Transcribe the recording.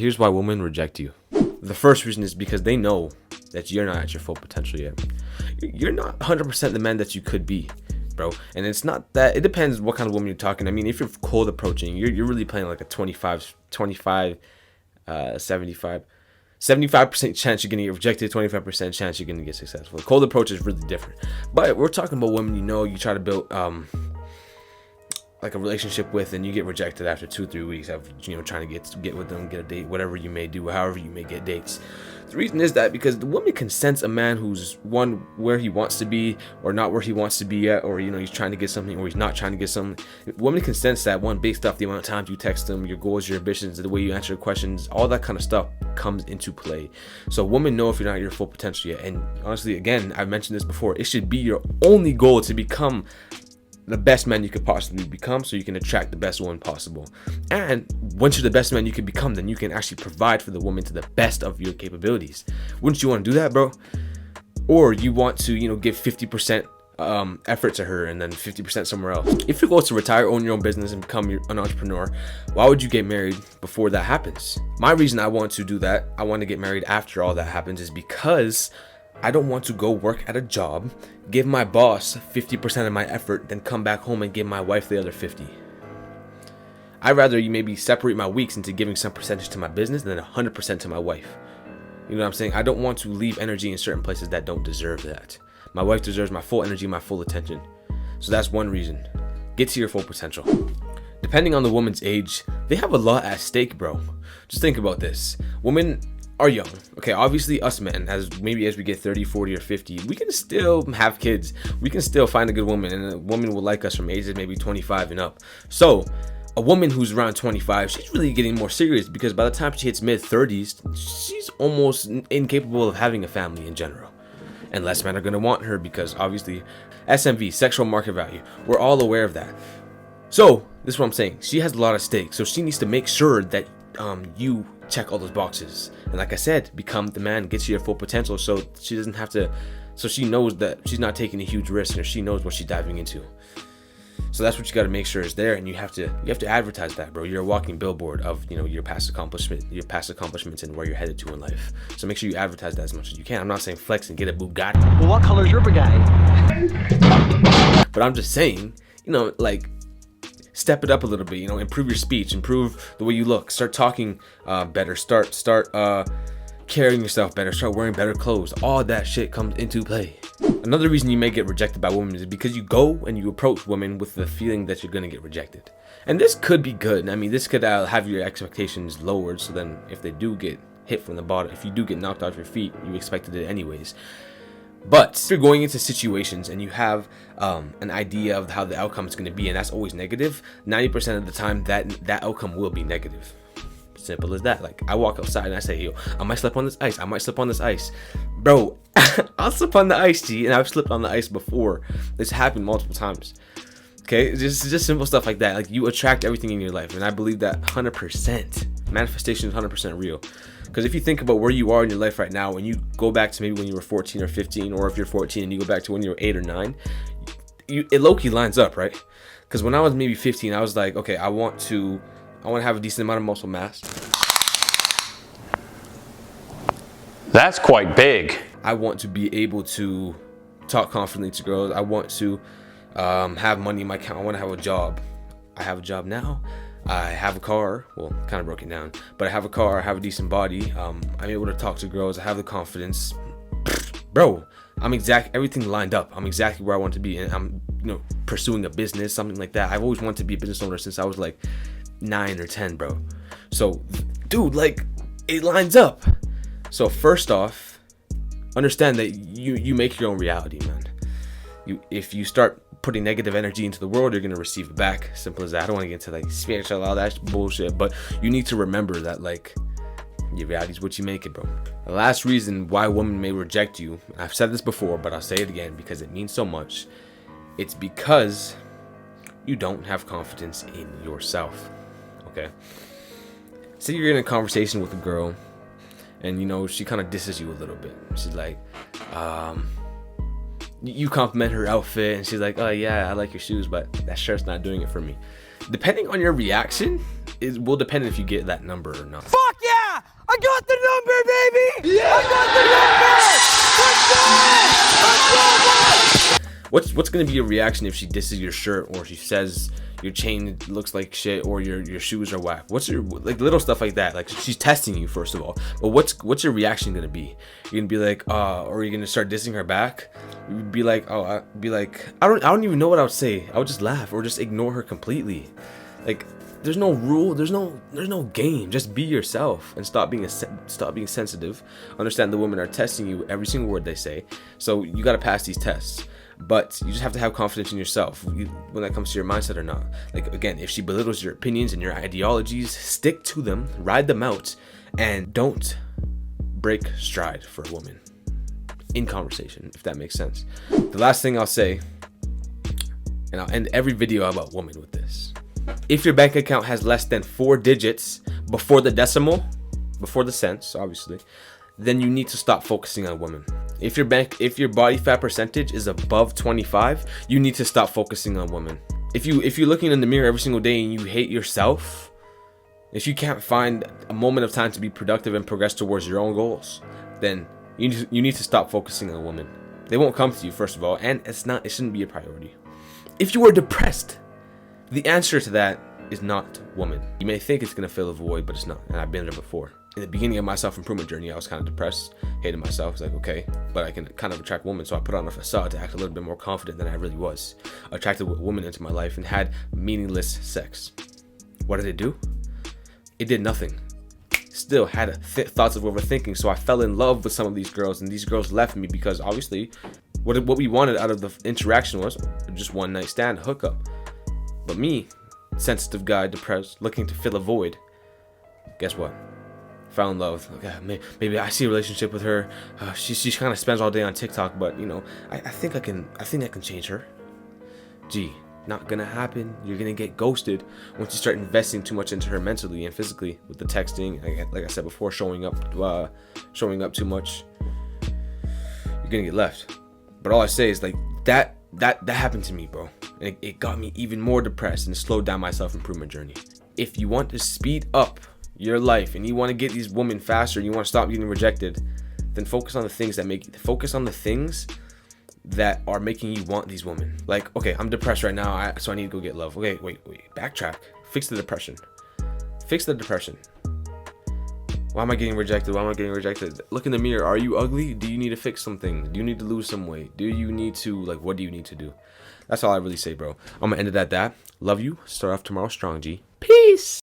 Here's why women reject you. The first reason is because they know that you're not at your full potential yet. You're not 100% the man that you could be, bro. And it's not that, it depends what kind of woman you're talking. I mean, if you're cold approaching, you're really playing like a 75, 75% chance you're gonna get rejected, 25% chance you're gonna get successful. The cold approach is really different. But we're talking about women, you try to build like a relationship with, and you get rejected after 2-3 weeks of trying to get with them, get a date, whatever you may do, however you may get dates. The reason is that because the woman can sense a man who's one where he wants to be or not where he wants to be yet, or he's trying to get something or he's not trying to get something. Women can sense that one based off the amount of times you text them, your goals, your ambitions, the way you answer questions, all that kind of stuff comes into play. So women know if you're not at your full potential yet. And honestly, again, I've mentioned this before, it should be your only goal to become the best man you could possibly become, so you can attract the best one possible. And once you're the best man you can become, then you can actually provide for the woman to the best of your capabilities. Wouldn't you want to do that, bro? Or you want to give 50% effort to her and then 50% somewhere else. If your goal is to retire, own your own business, and become an entrepreneur, why would you get married before that happens? My reason I want to do that, I want to get married after all that happens, is because I don't want to go work at a job, give my boss 50% of my effort, then come back home and give my wife the other 50. I'd rather you maybe separate my weeks into giving some percentage to my business than 100% to my wife. You know what I'm saying? I don't want to leave energy in certain places that don't deserve that. My wife deserves my full energy, my full attention. So that's one reason. Get to your full potential. Depending on the woman's age, they have a lot at stake, bro. Just think about this. Women are young. Okay, obviously us men, as we get 30, 40, or 50, we can still have kids. We can still find a good woman, and a woman will like us from ages maybe 25 and up. So a woman who's around 25, she's really getting more serious, because by the time she hits mid-30s, she's almost incapable of having a family in general. And less men are going to want her, because obviously SMV, sexual market value, we're all aware of that. So this is what I'm saying. She has a lot at stake, so she needs to make sure that you check all those boxes, and like I said, become the man, get to your full potential, so she doesn't have to, so she knows that she's not taking a huge risk, or she knows what she's diving into. So that's what you got to make sure is there, and you have to advertise that, bro. You're a walking billboard of your past accomplishments and where you're headed to in life. So make sure you advertise that as much as you can. I'm not saying flex and get a Bugatti. Well, what color is your Bugatti? But I'm just saying, like, step it up a little bit, improve your speech, improve the way you look, start talking better, start carrying yourself better, start wearing better clothes. All that shit comes into play. Another reason you may get rejected by women is because you go and you approach women with the feeling that you're going to get rejected. And this could be good. I mean, this could have your expectations lowered, so then if they do get hit from the bottom, if you do get knocked off your feet, you expected it anyways. But if you're going into situations and you have an idea of how the outcome is going to be, and that's always negative, 90% of the time that outcome will be negative. Simple as that. Like, I walk outside and I say, yo, I might slip on this ice. Bro, I'll slip on the ice, G, and I've slipped on the ice before. This happened multiple times. Okay, it's just simple stuff like that. Like, you attract everything in your life, and I believe that 100%. Manifestation is 100% real. Because if you think about where you are in your life right now, and you go back to maybe when you were 14 or 15, or if you're 14 and you go back to when you were 8 or 9, it low-key lines up, right? Because when I was maybe 15, I was like, okay, I want to have a decent amount of muscle mass. That's quite big. I want to be able to talk confidently to girls. I want to have money in my account. I want to have a job. I have a job now. I have a car. Well, kind of broken down, but I have a car. I have a decent body. I'm able to talk to girls. I have the confidence. Bro, everything lined up. I'm exactly where I want to be, and I'm pursuing a business, something like that. I've always wanted to be a business owner since I was like 9 or 10, bro. So, dude, like, it lines up. So first off, understand that you make your own reality, man. If you start putting negative energy into the world, you're gonna receive it back. Simple as that. I don't want to get into like spiritual, all that bullshit, but you need to remember that, like, your reality is what you make it, bro. The last reason why women may reject you, I've said this before, but I'll say it again because it means so much. It's because you don't have confidence in yourself. Okay? Say you're in a conversation with a girl, and she kind of disses you a little bit. She's like, you compliment her outfit, and she's like, oh yeah, I like your shoes, but that shirt's not doing it for me. Depending on your reaction, it will depend if you get that number or not. Fuck yeah! I got the number, baby! Yeah! I got the number! Let's go! What's gonna be your reaction if she disses your shirt, or she says your chain looks like shit, or your shoes are whack? What's your, like, little stuff like that? Like, she's testing you, first of all. But what's your reaction gonna be? You're gonna be like, or you're gonna start dissing her back? You'd be like, I don't even know what I would say. I would just laugh or just ignore her completely. Like, there's no rule, there's no game. Just be yourself and stop being sensitive. Understand the women are testing you every single word they say. So you gotta pass these tests. But you just have to have confidence in yourself when that comes to your mindset or not. Like, again, if she belittles your opinions and your ideologies, stick to them, ride them out, and don't break stride for a woman in conversation, if that makes sense. The last thing I'll say, and I'll end every video about women with this: if your bank account has less than 4 digits before the decimal, before the cents, obviously, then you need to stop focusing on women. If your body fat percentage is above 25, you need to stop focusing on women. If you're looking in the mirror every single day and you hate yourself, if you can't find a moment of time to be productive and progress towards your own goals, then you need to stop focusing on women. They won't come to you, first of all, and it shouldn't be a priority. If you are depressed, the answer to that is not woman. You may think it's gonna fill a void, but it's not, and I've been there before. In the beginning of my self-improvement journey, I was kind of depressed, hated myself. I was like, okay, but I can kind of attract women, so I put on a facade to act a little bit more confident than I really was. I attracted women into my life and had meaningless sex. What did it do? It did nothing. Still had thoughts of overthinking, so I fell in love with some of these girls, and these girls left me because obviously what we wanted out of the interaction was just one night stand, hookup. But me, sensitive guy, depressed, looking to fill a void, guess what? Fell in love. Okay, maybe I see a relationship with her. She kind of spends all day on TikTok, but you know, I think I can change her. Gee, not gonna happen. You're gonna get ghosted once you start investing too much into her mentally and physically with the texting. Like I said before, showing up too much. You're gonna get left. But all I say is, like, that happened to me, bro, and it got me even more depressed and slowed down my self-improvement journey. If you want to speed up your life and you want to get these women faster and you want to stop getting rejected, then focus on the things that are making you want these women. Like, okay, I'm depressed right now, so I need to go get love. Okay, wait, backtrack. Fix the depression. Why am I getting rejected? Look in the mirror. Are you ugly? Do you need to fix something? Do you need to lose some weight? Do you need to, like, what do you need to do? That's all I really say, bro. I'm gonna end it at that. Love you. Start off tomorrow strong, G. Peace.